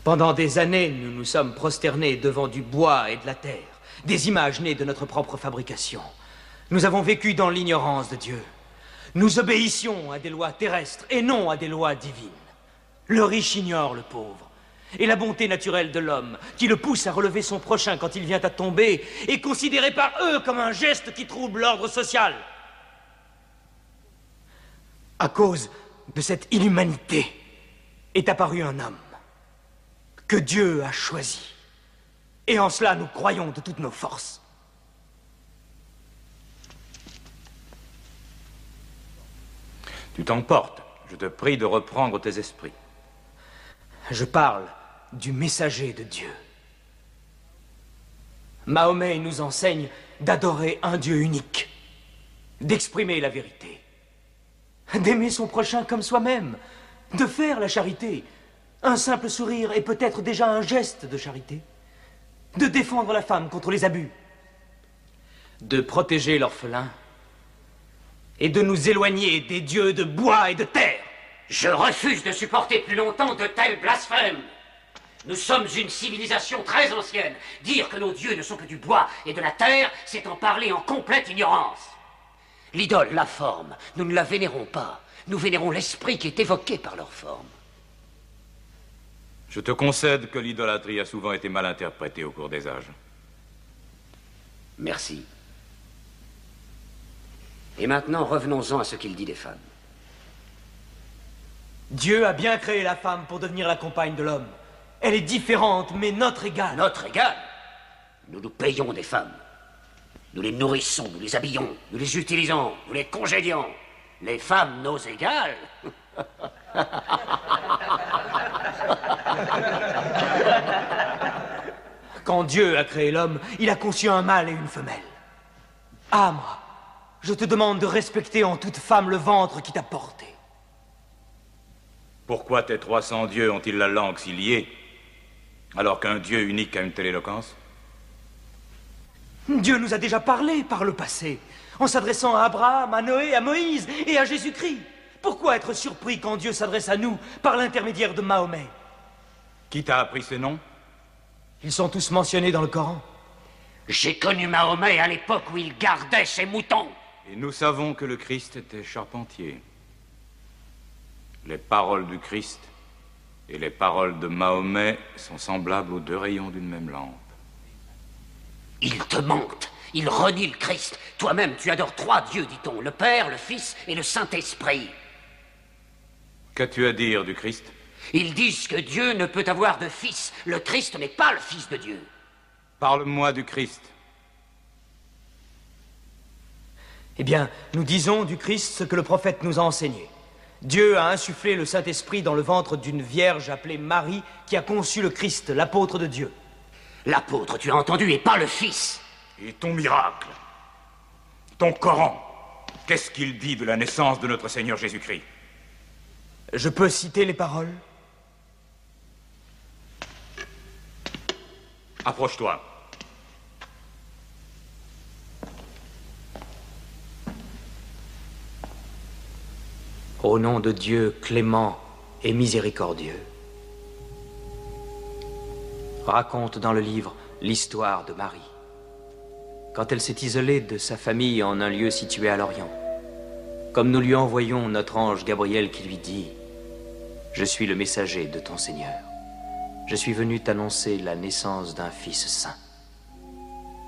Pendant des années, nous nous sommes prosternés devant du bois et de la terre, des images nées de notre propre fabrication. Nous avons vécu dans l'ignorance de Dieu. Nous obéissions à des lois terrestres et non à des lois divines. Le riche ignore le pauvre. Et la bonté naturelle de l'homme, qui le pousse à relever son prochain quand il vient à tomber, est considérée par eux comme un geste qui trouble l'ordre social. À cause de cette inhumanité est apparu un homme que Dieu a choisi. Et en cela, nous croyons de toutes nos forces. Tu t'emportes. Je te prie de reprendre tes esprits. Je parle du messager de Dieu. Mahomet nous enseigne d'adorer un Dieu unique, d'exprimer la vérité, d'aimer son prochain comme soi-même, de faire la charité. Un simple sourire est peut-être déjà un geste de charité, de défendre la femme contre les abus, de protéger l'orphelin et de nous éloigner des dieux de bois et de terre. Je refuse de supporter plus longtemps de tels blasphèmes. Nous sommes une civilisation très ancienne. Dire que nos dieux ne sont que du bois et de la terre, c'est en parler en complète ignorance. L'idole, la forme, nous ne la vénérons pas. Nous vénérons l'esprit qui est évoqué par leur forme. Je te concède que l'idolâtrie a souvent été mal interprétée au cours des âges. Merci. Et maintenant, revenons-en à ce qu'il dit des femmes. Dieu a bien créé la femme pour devenir la compagne de l'homme. Elle est différente, mais notre égale. Notre égale? Nous nous payons des femmes. Nous les nourrissons, nous les habillons, nous les utilisons, nous les congédions. Les femmes, nos égales? Quand Dieu a créé l'homme, il a conçu un mâle et une femelle. Amra, je te demande de respecter en toute femme le ventre qui t'a porté. Pourquoi tes 300 dieux ont-ils la langue si liée, alors qu'un Dieu unique a une telle éloquence? Dieu nous a déjà parlé par le passé, en s'adressant à Abraham, à Noé, à Moïse et à Jésus-Christ. Pourquoi être surpris quand Dieu s'adresse à nous par l'intermédiaire de Mahomet? Qui t'a appris ces noms? Ils sont tous mentionnés dans le Coran. J'ai connu Mahomet à l'époque où il gardait ses moutons. Et nous savons que le Christ était charpentier. Les paroles du Christ et les paroles de Mahomet sont semblables aux deux rayons d'une même lampe. Il te mente. Il renie le Christ. Toi-même, tu adores 3 dieux, dit-on. Le Père, le Fils et le Saint-Esprit. Qu'as-tu à dire du Christ? Ils disent que Dieu ne peut avoir de fils. Le Christ n'est pas le Fils de Dieu. Parle-moi du Christ. Eh bien, nous disons du Christ ce que le prophète nous a enseigné. Dieu a insufflé le Saint-Esprit dans le ventre d'une vierge appelée Marie qui a conçu le Christ, l'apôtre de Dieu. L'apôtre, tu as entendu, et pas le Fils. Et ton miracle, ton Coran, qu'est-ce qu'il dit de la naissance de notre Seigneur Jésus-Christ? Je peux citer les paroles? Approche-toi. Au nom de Dieu clément et miséricordieux. Raconte dans le livre l'histoire de Marie. Quand elle s'est isolée de sa famille en un lieu situé à l'Orient, comme nous lui envoyons notre ange Gabriel qui lui dit « Je suis le messager de ton Seigneur. Je suis venu t'annoncer la naissance d'un fils saint. »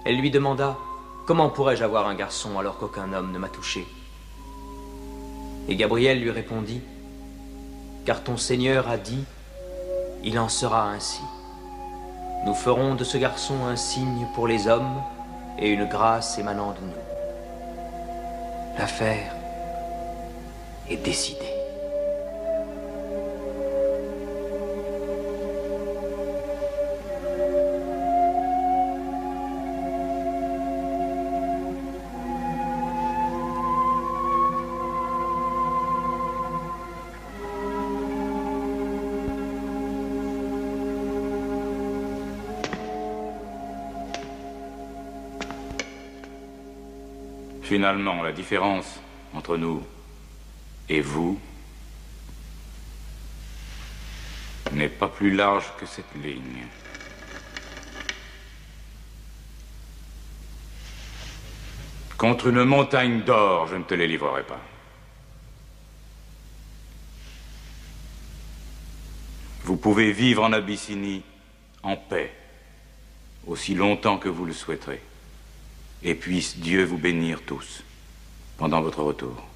Elle lui demanda « Comment pourrais-je avoir un garçon alors qu'aucun homme ne m'a touché ?» Et Gabriel lui répondit « Car ton Seigneur a dit, il en sera ainsi. Nous ferons de ce garçon un signe pour les hommes et une grâce émanant de nous. » L'affaire est décidée. Finalement, la différence entre nous et vous n'est pas plus large que cette ligne. Contre une montagne d'or, je ne te les livrerai pas. Vous pouvez vivre en Abyssinie en paix, aussi longtemps que vous le souhaiterez. Et puisse Dieu vous bénir tous pendant votre retour.